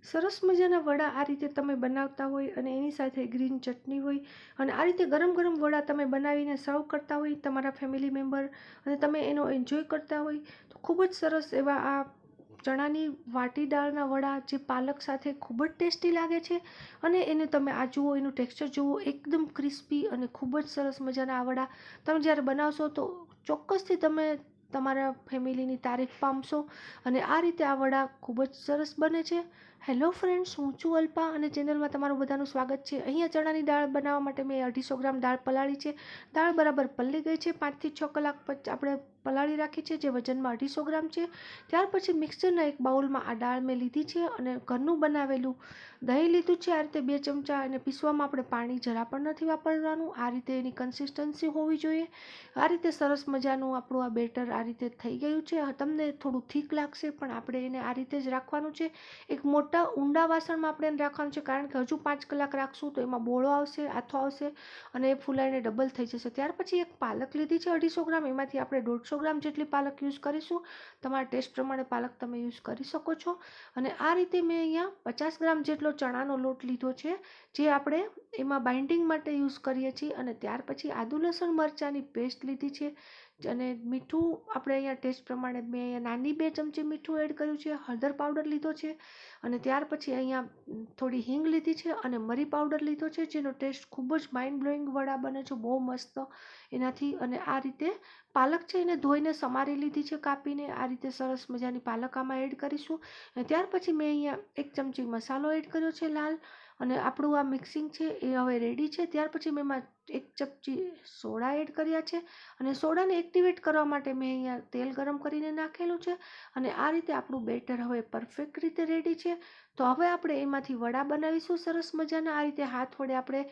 સરસ મજાના વડા આ રીતે તમે બનાવતા હોય અને એની સાથે ગ્રીન ચટણી હોય અને આ રીતે ગરમ ગરમ વડા તમે બનાવીને સર્વ કરતા હોય તમારા ફેમિલી મેમ્બર અને તમે એનો એન્જોય કરતા હોય તો ખૂબ જ સરસ એવા આ ચણાની વાટી દાળના વડા જે પાલક સાથે ખૂબ જ ટેસ્ટી લાગે છે અને એને તમે આ જુઓ, એનું ટેક્સચર જુઓ, એકદમ ક્રિસ્પી અને ખૂબ જ સરસ મજાના આ વડા તમે જ્યારે બનાવશો તો ચોક્કસથી તમે તમારા ફેમિલીની તારીફ પામશો અને આ રીતે આ વડા ખૂબ જ સરસ બને છે. હેલો ફ્રેન્ડ્સ, હું છું અલ્પા અને ચેનલમાં તમારું બધાનું સ્વાગત છે. અહીંયા ચણાની દાળ બનાવવા માટે મેં 250 ગ્રામ દાળ પલાળી છે. દાળ બરાબર પલળી ગઈ છે. 5 થી 6 કલાક આપણે પલાળી રાખી છે, જે વજનમાં 250 ગ્રામ છે. ત્યાર પછી મિક્સરના એક બાઉલમાં આ દાળ મેં લીધી છે અને ઘરનું બનાવેલું દહીં લીધું છે. આ રીતે 2 ચમચા અને પીસવામાં આપણે પાણી જરા પણ નથી વાપરવાનું. આ રીતે એની કન્સિસ્ટન્સી હોવી જોઈએ. આ રીતે સરસ મજાનું આપણું આ બેટર આ રીતે થઈ ગયું છે. તમને થોડું થીક લાગશે પણ આપણે એને આ રીતે જ રાખવાનું છે. એક મોટા ઊંડા વાસણમાં આપણે એને રાખવાનું છે, કારણ કે હજુ 5 કલાક રાખશું તો એમાં બોળો આવશે, આથો આવશે અને એ ફૂલાઈને ડબલ થઈ જશે. ત્યાર પછી એક પાલક લીધી છે 250 ગ્રામ, એમાંથી આપણે 150 ગ્રામ જેટલી પાલક યુઝ કરીશું. તમારા ટેસ્ટ પ્રમાણે પાલક તમે યુઝ કરી શકો છો. અને આ રીતે મેં અહીંયા 50 ગ્રામ જેટલો ચણાનો લોટ લીધો છે, જે આપણે એમાં બાઇન્ડિંગ માટે યુઝ કરીએ છીએ. અને ત્યાર પછી આદુ લસણ મરચાંની પેસ્ટ લીધી છે અને મીઠું આપણે અહીંયા ટેસ્ટ પ્રમાણે મેં અહીંયા નાની 2 ચમચી મીઠું એડ કર્યું છે. હળદર પાવડર લીધો છે અને ત્યાર પછી અહીંયા થોડી હિંગ લીધી છે અને મરી પાવડર લીધો છે, જેનો ટેસ્ટ ખૂબ જ માઇન્ડ બ્લોઈંગ વડા બને છે, બહુ મસ્ત એનાથી. અને આ રીતે પાલક છે એને ધોઈને સમારી લીધી છે કાપીને. આ રીતે સરસ મજાની પાલક આમાં એડ કરીશું. અને ત્યાર પછી મેં અહીંયા 1 ચમચી મસાલો એડ કર્યો છે લાલ. અને આપણું આ મિક્સિંગ છે એ હવે રેડી છે. ત્યાર પછી મેં એમાં 1 ચમચી સોડા એડ કર્યા છે અને સોડાને એક્ટિવેટ કરવા માટે મેં અહીંયા તેલ ગરમ કરીને નાખેલું છે. અને આ રીતે આપણું બેટર હવે પરફેક્ટ રીતે રેડી છે. તો હવે આપણે એમાંથી વડા બનાવીશું સરસ મજાના. આ રીતે હાથ વડે આપણે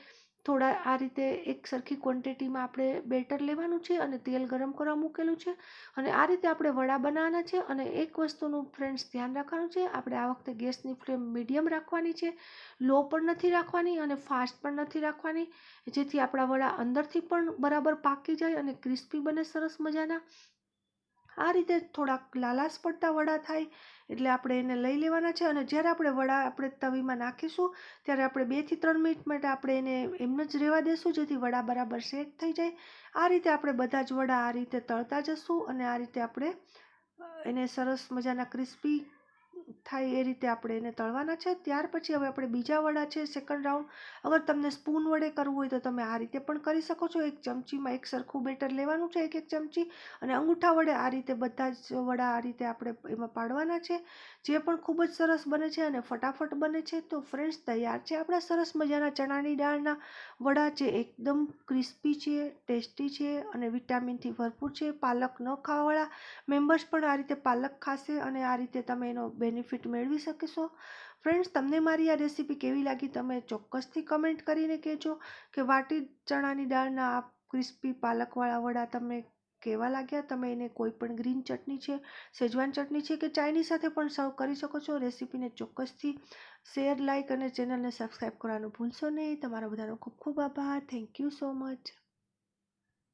થોડા આ રીતે એક સરખી ક્વોન્ટિટીમાં આપણે બેટર લેવાનું છે અને તેલ ગરમ કરવા મૂકેલું છે. અને આ રીતે આપણે વડા બનાવવાના છે. અને એક વસ્તુનું ફ્રેન્ડ્સ ધ્યાન રાખવાનું છે, આપણે આ વખતે ગેસની ફ્લેમ મીડિયમ રાખવાની છે, લો પણ નથી રાખવાની અને ફાસ્ટ પણ નથી રાખવાની, જેથી આપણા વડા અંદરથી પણ બરાબર પાકી જાય અને ક્રિસ્પી બને સરસ મજાના. આ રીતે થોડાક લાલાશ પડતા વડા થાય એટલે આપણે એને લઈ લેવાના છે. અને જ્યારે આપણે વડા આપણે તવીમાં નાખીશું ત્યારે આપણે 2 થી 3 મિનિટ માટે આપણે એને એમ જ રહેવા દેશું, જેથી વડા બરાબર સેટ થઈ જાય. આ રીતે આપણે બધા જ વડા આ રીતે તળતા જશું અને આ રીતે આપણે એને સરસ મજાના ક્રિસ્પી થાય એ રીતે આપણે એને તળવાના છે. ત્યાર પછી હવે આપણે બીજા વડા છે સેકન્ડ રાઉન્ડ. અગર તમને સ્પૂન વડે કરવું હોય તો તમે આ રીતે પણ કરી શકો છો. 1 ચમચીમાં એક સરખું બેટર લેવાનું છે, 1 ચમચી, અને અંગૂઠા વડે આ રીતે બધા જ વડા આ રીતે આપણે એમાં પાડવાના છે, જે પણ ખૂબ જ સરસ બને છે અને ફટાફટ બને છે. તો ફ્રેન્ડ્સ, તૈયાર છે આપણા સરસ મજાના ચણાની દાળના વડા, જે એકદમ ક્રિસ્પી છે, ટેસ્ટી છે અને વિટામિનથી ભરપૂર છે. પાલક ન ખાવાવાળા મેમ્બર્સ પણ આ રીતે પાલક ખાશે અને આ રીતે તમે એનો બેનિફિટ મેળવી શકશો. ફ્રેન્ડ્સ, તમને મારી આ રેસીપી કેવી લાગી તમે ચોક્કસથી કમેન્ટ કરીને કહેજો કે વાટી ચણાની દાળના આ ક્રિસ્પી પાલકવાળા વડા તમને કેવા લાગ્યા. તમે એને કોઈ પણ ગ્રીન ચટણી છે, શેજવાન ચટણી છે કે ચાયની સાથે પણ સર્વ કરી શકો છો. રેસીપીને ચોક્કસથી શેર, લાઇક અને ચેનલને સબસ્ક્રાઈબ કરવાનું ભૂલશો નહીં. તમારા બધાનો ખૂબ ખૂબ આભાર. Thank you so much.